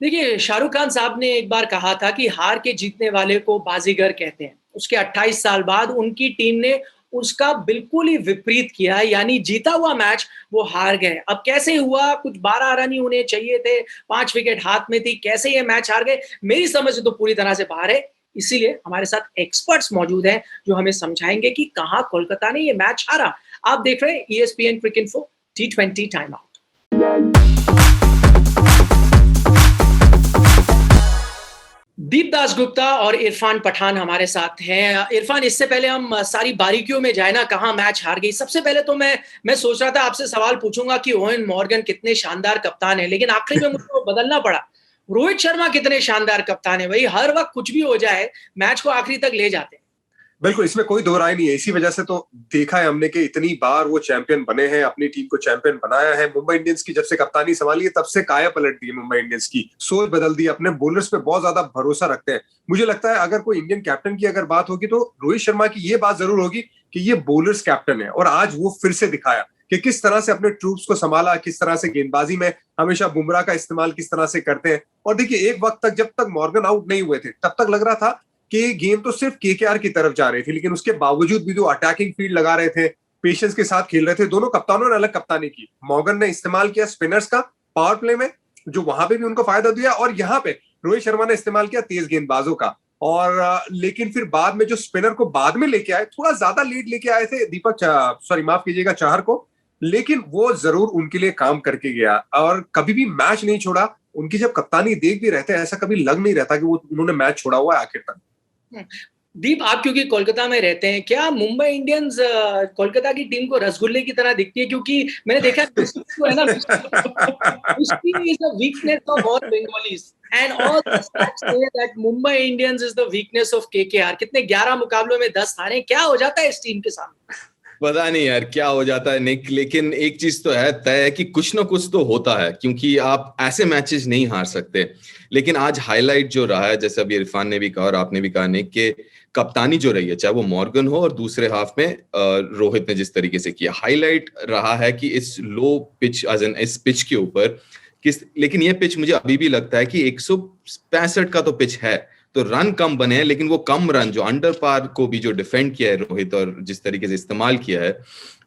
देखिए, शाहरुख खान साहब ने एक बार कहा था कि हार के जीतने वाले को बाज़ीगर कहते हैं। उसके 28 साल बाद उनकी टीम ने उसका बिल्कुल ही विपरीत किया, यानी जीता हुआ मैच वो हार गए। अब कैसे हुआ? कुछ 12 रन ही उन्हें चाहिए थे, 5 विकेट हाथ में थी, कैसे ये मैच हार गए? मेरी समझ से तो पूरी तरह से बाहर है। इसीलिए हमारे साथ एक्सपर्ट्स मौजूद हैं, जो हमें समझाएँगे कि कहाँ कोलकाता ने ये मैच हारा। आप देख रहे हैं ईएसपीएन क्रिकइन्फो टी20 टाइम आउट। दीप दासगुप्ता और इरफान पठान हमारे साथ हैं। इरफान, इससे पहले हम सारी बारीकियों में जाए ना, कहाँ मैच हार गई। सबसे पहले तो मैं सोच रहा था आपसे सवाल पूछूंगा कि ओवेन मॉर्गन कितने शानदार कप्तान है, लेकिन आखिरी में मुझे वो बदलना पड़ा। रोहित शर्मा कितने शानदार कप्तान है भाई, हर वक्त कुछ भी हो जाए मैच को आखिरी तक ले जाते हैं। बिल्कुल, इसमें कोई दो राय नहीं है। इसी वजह से तो देखा है हमने कि इतनी बार वो चैंपियन बने हैं, अपनी टीम को चैंपियन बनाया है। मुंबई इंडियंस की जब से कप्तानी संभाली है तब से काया पलट दी है। मुंबई इंडियंस की सोच बदल दी, अपने बॉलर्स पे बहुत ज्यादा भरोसा रखते हैं। मुझे लगता है अगर कोई इंडियन कैप्टन की अगर बात होगी तो रोहित शर्मा की ये बात जरूर होगी कि ये बॉलर्स कैप्टन है। और आज वो फिर से दिखाया कि किस तरह से अपने ट्रूप्स को संभाला, किस तरह से गेंदबाजी में हमेशा बुमराह का इस्तेमाल किस तरह से करते हैं। और देखिए, एक वक्त तक जब तक मॉर्गन आउट नहीं हुए थे तब तक लग रहा था कि गेम तो सिर्फ केकेआर की तरफ जा रही थी, लेकिन उसके बावजूद भी जो अटैकिंग फील्ड लगा रहे थे, पेशेंस के साथ खेल रहे थे। दोनों कप्तानों ने अलग कप्तानी की। मॉर्गन ने इस्तेमाल किया स्पिनर्स का पावर प्ले में, जो वहां पे भी उनको फायदा दिया, और यहाँ पे रोहित शर्मा ने इस्तेमाल किया तेज गेंदबाजों का। और लेकिन फिर बाद में जो स्पिनर को बाद में लेके आए, थोड़ा ज्यादा लीड लेके आए थे दीपक, सॉरी माफ कीजिएगा, चाहर को, लेकिन वो जरूर उनके लिए काम करके गया और कभी भी मैच नहीं छोड़ा। उनकी जब कप्तानी देख भी रहते हैं, ऐसा कभी लग नहीं रहता कि वो उन्होंने मैच छोड़ा हुआ है आखिर तक। दीप, आप क्योंकि कोलकाता में रहते हैं, क्या मुंबई इंडियंस कोलकाता की टीम को रसगुल्ले की तरह दिखती है? क्योंकि मैंने देखा है ना, mishti is the weakness of all Bengalis and all the stats say that Mumbai Indians is the weakness of KKR. कितने 11 मुकाबलों में 10 हारे, क्या हो जाता है इस टीम के सामने? पता नहीं यार क्या हो जाता है निक, लेकिन एक चीज तो है तय है कि कुछ ना कुछ तो होता है, क्योंकि आप ऐसे मैचेस नहीं हार सकते। लेकिन आज हाईलाइट जो रहा है, जैसे अभी इरफान ने भी कहा और आपने भी कहा निक, कि कप्तानी जो रही है, चाहे वो मॉर्गन हो और दूसरे हाफ में रोहित ने जिस तरीके से किया, हाईलाइट रहा है कि इस लो पिच इस पिच के ऊपर लेकिन ये पिच मुझे अभी भी लगता है कि 165 का तो पिच है, तो रन कम बने हैं, लेकिन वो कम रन जो अंडर पार को भी जो डिफेंड किया है रोहित और जिस तरीके से इस्तेमाल किया है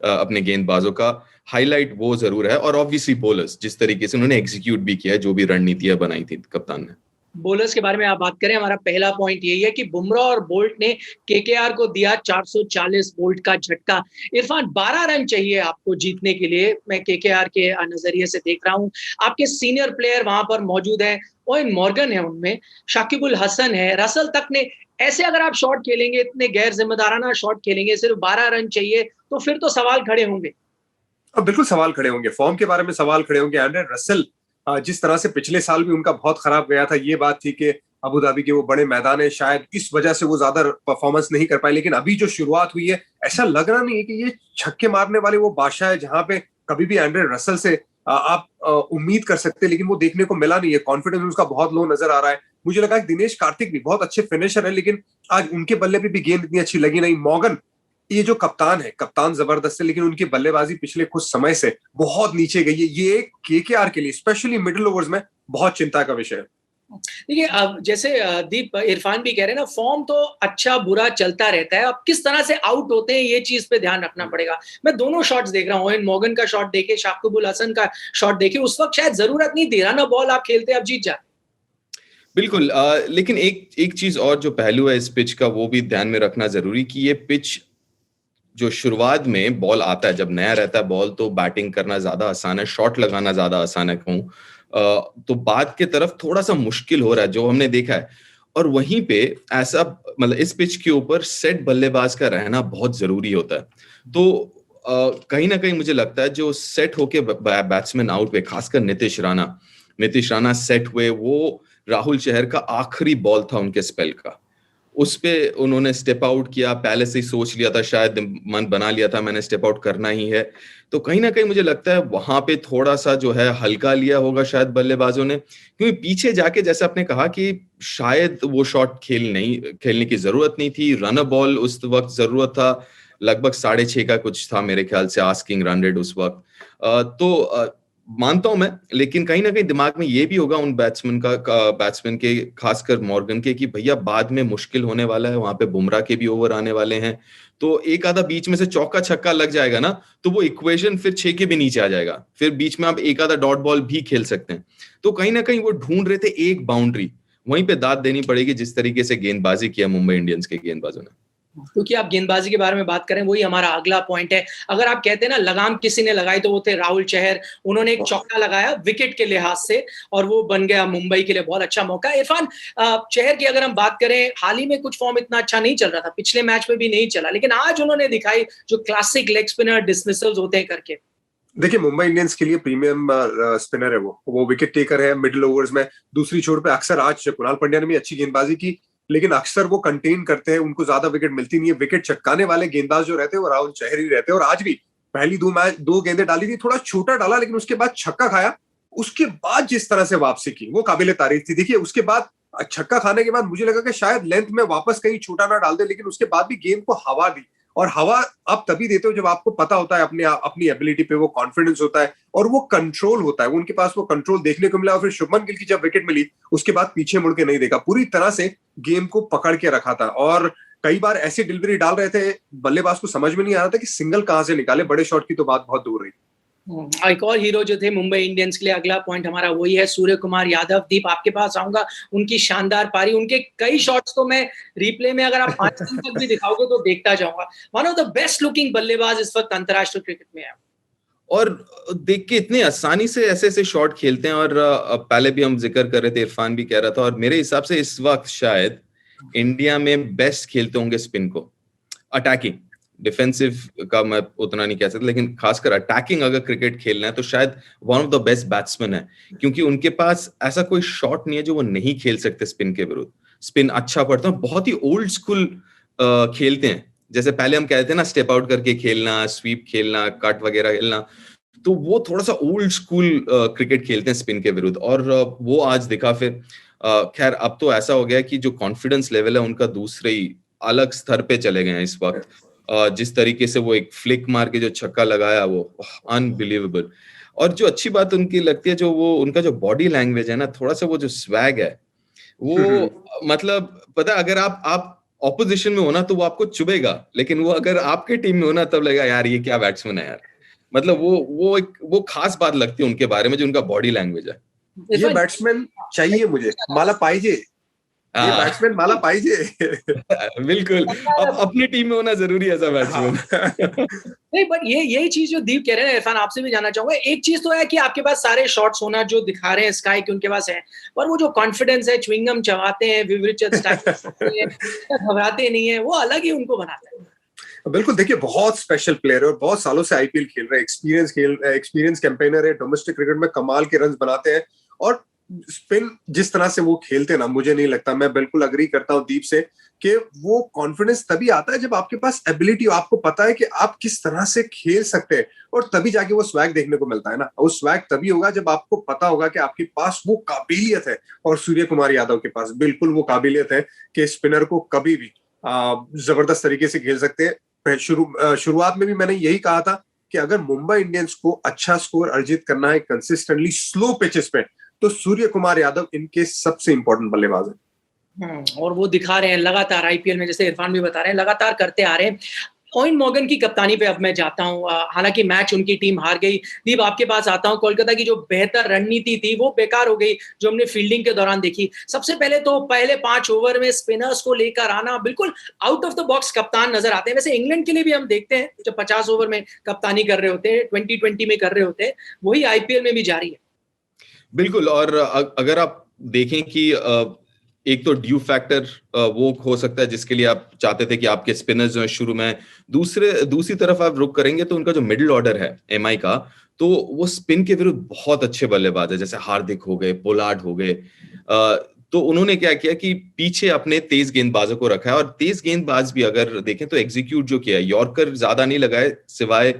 अपने गेंदबाजों का, हाईलाइट वो जरूर है। और ऑब्वियसली बॉलर्स जिस तरीके से उन्होंने एग्जीक्यूट भी किया है, जो भी रणनीतियां बनाई थी कप्तान ने। बॉलर्स के बारे में आप बात करें, हमारा पहला पॉइंट यही है कि बुमराह और बोल्ट ने केकेआर को दिया 440 वोल्ट का झटका। इरफान, 12 रन चाहिए आपको जीतने के लिए, मैं केकेआर के नजरिए से देख रहा हूं। आपके सीनियर प्लेयर वहां पर मौजूद है, ओवेन मॉर्गन है उनमें, शाकिबुल हसन है, रसल तक ने। ऐसे अगर आप शॉट खेलेंगे, इतने गैर जिम्मेदाराना शॉट खेलेंगे, सिर्फ 12 रन चाहिए, तो फिर तो सवाल खड़े होंगे। बिल्कुल सवाल खड़े होंगे, फॉर्म के बारे में सवाल खड़े होंगे। एंड्रे रसेल जिस तरह से पिछले साल भी उनका बहुत खराब गया था, ये बात थी कि अबू धाबी के वो बड़े मैदान है, शायद इस वजह से वो ज्यादा परफॉर्मेंस नहीं कर पाए। लेकिन अभी जो शुरुआत हुई है, ऐसा लग रहा नहीं है कि ये छक्के मारने वाले वो बादशाह है जहां पे कभी भी एंड्रे रसेल से आप उम्मीद कर सकते, लेकिन वो देखने को मिला नहीं है। कॉन्फिडेंस उसका बहुत लो नजर आ रहा है। मुझे लगा कि दिनेश कार्तिक भी बहुत अच्छे फिनिशर है, लेकिन आज उनके बल्ले पे भी गेंद इतनी अच्छी लगी नहीं। मॉर्गन, ये जो कप्तान है, कप्तान जबरदस्त है, लेकिन उनकी बल्लेबाजी पिछले कुछ समय से बहुत नीचे गई है। ये केकेआर के लिए स्पेशली मिडिल ओवर्स में बहुत चिंता का विषय है। देखिए, अब जैसे दीप, इरफान भी कह रहे हैं ना, फॉर्म तो अच्छा बुरा चलता रहता है, अब किस तरह से आउट होते हैं ये चीज पे ध्यान रखना पड़ेगा। मैं दोनों शॉट्स देख रहा हूँ, ओवेन मॉर्गन का शॉट देखे, शाकिबुल हसन का शॉट देखे, उस वक्त शायद जरूरत नहीं थी, रन बॉल आप खेलते अब जीत जाते। बिल्कुल, लेकिन एक चीज और जो पहलू है इस पिच का, वो भी ध्यान में रखना जरूरी कि ये पिच जो शुरुआत में बॉल आता है, जब नया रहता है बॉल, तो बैटिंग करना ज्यादा आसान है, शॉट लगाना ज्यादा आसान है कहूं, तो बाद के तरफ थोड़ा सा मुश्किल हो रहा है जो हमने देखा है। और वहीं पे ऐसा, मतलब इस पिच के ऊपर सेट बल्लेबाज का रहना बहुत जरूरी होता है। तो कहीं ना कहीं मुझे लगता है जो सेट होके बैट्समैन आउट हुए, खासकर नीतीश राणा सेट हुए, वो राहुल चहर का आखिरी बॉल था उनके स्पेल का, उस पे उन्होंने स्टेप आउट किया। पहले से ही सोच लिया था, शायद मन बना लिया था मैंने स्टेप आउट करना ही है। तो कहीं ना कहीं मुझे लगता है वहां पे थोड़ा सा जो है हल्का लिया होगा शायद बल्लेबाजों ने, क्योंकि पीछे जाके जैसे आपने कहा कि शायद वो शॉट खेलने की जरूरत नहीं थी। रनर बॉल उस वक्त जरूरत था, लगभग 6.5 का कुछ था मेरे ख्याल से आस्किंग रन रेट उस वक्त। तो मानता हूं मैं, लेकिन कहीं ना कहीं दिमाग में ये भी होगा उन बैट्समैन के, खासकर मॉर्गन के, कि भैया बाद में मुश्किल होने वाला है, वहां पे बुमराह के भी ओवर आने वाले हैं, तो एक आधा बीच में से चौका छक्का लग जाएगा ना, तो वो इक्वेशन फिर 6 के भी नीचे आ जाएगा, फिर बीच में आप एक आधा डॉट बॉल भी खेल सकते हैं। तो कहीं ना कहीं वो ढूंढ रहे थे एक बाउंड्री, वहीं पे दाद देनी पड़ेगी जिस तरीके से गेंदबाजी किया मुंबई इंडियंस के गेंदबाजों ने। क्योंकि आप गेंदबाजी के बारे में बात करें, वही हमारा अगला पॉइंट है। अगर आप कहते हैं ना लगाम किसी ने लगाई, तो वो थे राहुल चहर। उन्होंने एक चौका लगाया विकेट के लिहाज से, और वो बन गया मुंबई के लिए बहुत अच्छा मौका। इरफान, चहर की अगर हम बात करें, हाल ही में कुछ फॉर्म इतना अच्छा नहीं चल रहा था, पिछले मैच में भी नहीं चला, लेकिन आज उन्होंने दिखाई जो क्लासिक लेग स्पिनर डिसमिसल्स होते हैं करके। देखिए, मुंबई इंडियंस के लिए प्रीमियम स्पिनर है वो विकेट टेकर है मिडिल ओवर्स में। दूसरी छोर पे अक्सर आज कुणाल पांड्या ने भी अच्छी गेंदबाजी की, लेकिन अक्सर वो कंटेन करते हैं, उनको ज्यादा विकेट मिलती नहीं है। विकेट चटकाने वाले गेंदबाज जो रहते हैं वो राहुल चहर ही रहते हैं, और आज भी पहली दो गेंदें डाली थी, थोड़ा छोटा डाला, लेकिन उसके बाद छक्का खाया। उसके बाद जिस तरह से वापसी की वो काबिले तारीफ थी। देखिए, उसके बाद छक्का खाने के बाद मुझे लगा कि शायद लेंथ में वापस कहीं छोटा ना डाल दे, लेकिन उसके बाद भी गेंद को हवा दी, और हवा आप तभी देते हो जब आपको पता होता है अपनी एबिलिटी पे, वो कॉन्फिडेंस होता है और वो कंट्रोल होता है। उनके पास वो कंट्रोल देखने को मिला, और फिर शुभमन गिल की जब विकेट मिली उसके बाद पीछे मुड़ के नहीं देखा, पूरी तरह से गेम को पकड़ के रखा था। और कई बार ऐसी डिलीवरी डाल रहे थे, बल्लेबाज को समझ में नहीं आ रहा था कि सिंगल कहां से निकाले। बड़े शॉट की तो बात बहुत दूर रही। एक और हीरो जो थे मुंबई इंडियंस के लिए, अगला पॉइंट हमारा वही है सूर्य कुमार यादव। दीप, आपके पास आऊंगा। उनकी शानदार पारी, उनके कई शॉट्स तो मैं रिप्ले में अगर आप 5 दिन तक भी दिखाओगे तो देखता जाऊंगा। One of the best looking बल्लेबाज इस वक्त अंतरराष्ट्रीय क्रिकेट में है, और देख के इतने आसानी से ऐसे ऐसे शॉट खेलते हैं। और पहले भी हम जिक्र कर रहे थे, इरफान भी कह रहा था, और मेरे हिसाब से इस वक्त शायद इंडिया में बेस्ट खेलते होंगे स्पिन को। अटैकिंग, डिफेंसिव का मैं उतना नहीं कह सकता, लेकिन खासकर अटैकिंग अगर क्रिकेट खेलना है तो शायद one of the best batsman है, क्योंकि उनके पास ऐसा कोई शॉट नहीं है जो वो नहीं खेल सकते स्पिन के विरुद्ध। स्पिन अच्छा पड़ता है, बहुत ही ओल्ड स्कूल खेलते हैं, जैसे पहले हम कहते हैं ना स्टेप आउट करके खेलना, स्वीप खेलना, कट वगैरह खेलना, तो वो थोड़ा सा ओल्ड स्कूल क्रिकेट खेलते हैं स्पिन के विरुद्ध, और वो आज दिखा। फिर खैर अब तो ऐसा हो गया कि जो कॉन्फिडेंस लेवल है उनका दूसरे ही अलग स्तर पे चले गए हैं इस वक्त। जिस तरीके से वो एक फ्लिक मार के जो छक्का लगाया, वो अनबिलीवेबल। और जो अच्छी बात उनकी लगती है, जो वो उनका जो बॉडी लैंग्वेज है ना, थोड़ा सा वो जो स्वैग है वो, मतलब पता है, अगर आप ऑपोजिशन में होना तो वो आपको चुभेगा, लेकिन वो अगर आपके टीम में होना तब लगेगा यार ये क्या बैट्समैन है यार। मतलब वो खास बात लगती है उनके बारे में, जो उनका बॉडी लैंग्वेज है। ये बैट्समैन चाहिए मुझे, माला पाइजे, ये बैट्समैन माला पाइजे। बिल्कुल, अब अपनी टीम में होना जरूरी है ऐसा बैट्समैन। नहीं, बट यही चीज जो दीप कह रहे हैं, इरफान आपसे भी जानना चाहूंगा। एक चीज तो है कि आपके पास सारे शॉट्स होना जो दिखा रहे हैं स्काई के उनके पास है, पर वो जो कॉन्फिडेंस है, च्युइंगम चबाते हैं, विवरिचर स्टाइल घबराते नहीं है, वो अलग ही उनको बनाता है। बिल्कुल, देखिए बहुत स्पेशल प्लेयर है और बहुत सालों से आईपीएल खेल रहे हैं, एक्सपीरियंस कैंपेनर है, डोमेस्टिक क्रिकेट में कमाल के रन्स बनाते हैं। और स्पिन जिस तरह से वो खेलते हैं ना, मुझे नहीं लगता, मैं बिल्कुल अग्री करता हूं दीप से, कि वो कॉन्फिडेंस तभी आता है जब आपके पास एबिलिटी हो, आपको पता है कि आप किस तरह से खेल सकते हैं, और तभी जाके वो स्वैग देखने को मिलता है ना। वो स्वैग तभी होगा जब आपको पता होगा कि आपके पास वो काबिलियत है, और सूर्य कुमार यादव के पास बिल्कुल वो काबिलियत है कि स्पिनर को कभी भी जबरदस्त तरीके से खेल सकते हैं। शुरुआत में भी मैंने यही कहा था कि अगर मुंबई इंडियंस को अच्छा स्कोर अर्जित करना है कंसिस्टेंटली स्लो पिचेस पे, तो सूर्य कुमार यादव इनके सबसे इंपॉर्टेंट बल्लेबाज है। और वो दिखा रहे हैं लगातार आईपीएल में, जैसे इरफान भी बता रहे हैं, लगातार करते आ रहे हैं। ओवेन मॉर्गन की कप्तानी पे अब मैं जाता हूं। हालांकि मैच उनकी टीम हार गई। दीप, आपके पास आता हूं। कोलकाता की जो बेहतर रणनीति थी वो बेकार हो गई, जो हमने फील्डिंग के दौरान देखी। सबसे पहले तो पहले 5 ओवर में स्पिनर्स को लेकर आना, बिल्कुल आउट ऑफ द बॉक्स कप्तान नजर आते हैं। वैसे इंग्लैंड के लिए भी हम देखते हैं, जब 50 ओवर में कप्तानी कर रहे होते हैं, 2020 में कर रहे होते हैं, वही आईपीएल में भी जारी है। बिल्कुल, और अगर आप देखें कि एक तो ड्यू फैक्टर वो हो सकता है जिसके लिए आप चाहते थे कि आपके स्पिनर्स जो है शुरू में, दूसरी तरफ आप रुक करेंगे तो उनका जो मिडिल ऑर्डर है एमआई का, तो वो स्पिन के विरुद्ध बहुत अच्छे बल्लेबाज है, जैसे हार्दिक हो गए, पोलार्ड हो गए। तो उन्होंने क्या किया कि पीछे अपने तेज गेंदबाजों को रखा है, और तेज गेंदबाज भी अगर देखें तो एग्जीक्यूट जो किया है, यॉर्कर ज्यादा नहीं लगाए सिवाय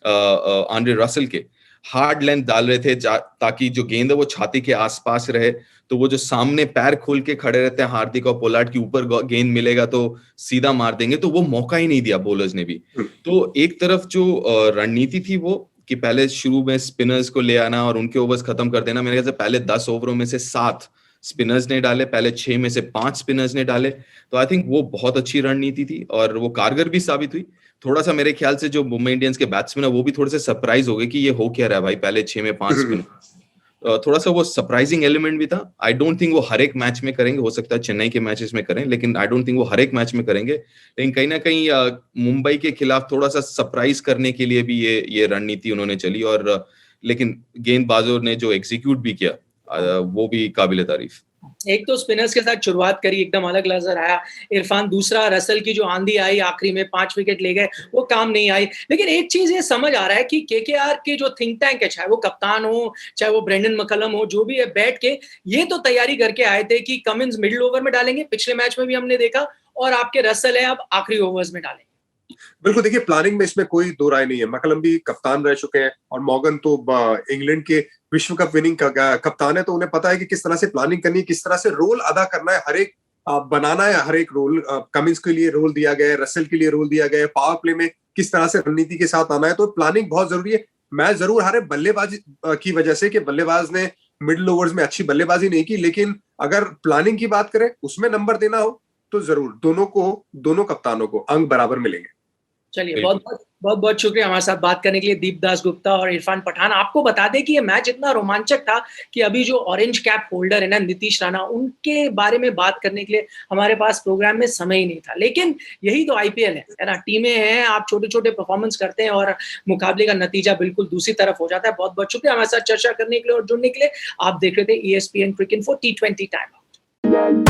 आंद्रे रसल के, हार्ड लेंथ डाल रहे थे ताकि जो गेंद है वो छाती के आसपास रहे, तो वो जो सामने पैर खोल के खड़े रहते हैं हार्दिक और पोलार्ड के ऊपर गेंद मिलेगा तो सीधा मार देंगे, तो वो मौका ही नहीं दिया बॉलर्स ने भी। तो एक तरफ जो रणनीति थी वो कि पहले शुरू में स्पिनर्स को ले आना और उनके ओवर्स खत्म कर देना, मेरे ख्याल से पहले 10 ओवरों में से 7 स्पिनर्स ने डाले, पहले 6 में से 5 स्पिनर्स ने डाले। तो आई थिंक वो बहुत अच्छी रणनीति थी और वो कारगर भी साबित हुई। थोड़ा सा मेरे ख्याल से जो मुंबई इंडियंस के बैट्समैन है वो भी थोड़े से सरप्राइज हो गए कि ये हो क्या रहा है भाई, पहले 6 में 5 स्पिनर। थोड़ा सा वो सरप्राइजिंग एलिमेंट भी था। आई डोंट थिंक वो हर एक मैच में करेंगे, हो सकता है चेन्नई के मैचेस में करें, लेकिन आई डोंट थिंक वो हर एक मैच में करेंगे। लेकिन कहीं ना कहीं मुंबई के खिलाफ थोड़ा सा सरप्राइज करने के लिए भी ये रणनीति उन्होंने चली, और लेकिन गेंदबाजों ने जो एग्जीक्यूट भी किया वो भी काबिले तारीफ। एक तो स्पिनर्स के साथ शुरुआत करी, एकदम अलग नजर आया इरफान। दूसरा, रसल की जो आंधी आई आखिरी में 5 विकेट ले गए, वो काम नहीं आई। लेकिन एक चीज ये समझ आ रहा है कि केकेआर के जो थिंक टैंक है, चाहे वो कप्तान हो, चाहे वो ब्रेंडन मकलम हो, जो भी है, बैठ के ये तो तैयारी करके आए थे कि कमिंस मिडिल ओवर में डालेंगे, पिछले मैच में भी हमने देखा, और आपके रसल है अब आखिरी ओवर्स में डालेंगे। बिल्कुल, देखिए प्लानिंग में इसमें कोई दो राय नहीं है। मकलम भी कप्तान रह चुके हैं और मॉर्गन तो इंग्लैंड के विश्व कप विनिंग कप्तान है, तो उन्हें पता है कि किस तरह से प्लानिंग करनी है, किस तरह से रोल अदा करना है, हर एक बनाना है, हर एक रोल। कमिंस के लिए रोल दिया गया है, रसल के लिए रोल दिया गया है, पावर प्ले में किस तरह से रणनीति के साथ आना है, तो प्लानिंग बहुत जरूरी है। मैच जरूर हारे बल्लेबाजी की वजह से कि बल्लेबाज ने मिडिल ओवर्स में अच्छी बल्लेबाजी नहीं की, लेकिन अगर प्लानिंग की बात करें, उसमें नंबर देना हो तो जरूर दोनों कप्तानों को अंक बराबर मिलेंगे। चलिए, बहुत शुक्रिया हमारे साथ बात करने के लिए दीप दास गुप्ता और इरफान पठान। आपको बता दें कि ये मैच इतना रोमांचक था कि अभी जो ऑरेंज कैप होल्डर है ना, नीतीश राणा, उनके बारे में बात करने के लिए हमारे पास प्रोग्राम में समय ही नहीं था। लेकिन यही तो आईपीएल है ना, टीमें हैं, आप छोटे छोटे परफॉर्मेंस करते हैं और मुकाबले का नतीजा बिल्कुल दूसरी तरफ हो जाता है। बहुत बहुत शुक्रिया हमारे साथ चर्चा करने के लिए और जुड़ने के लिए। आप देख रहे थे ESPN Cricinfo T20 time out.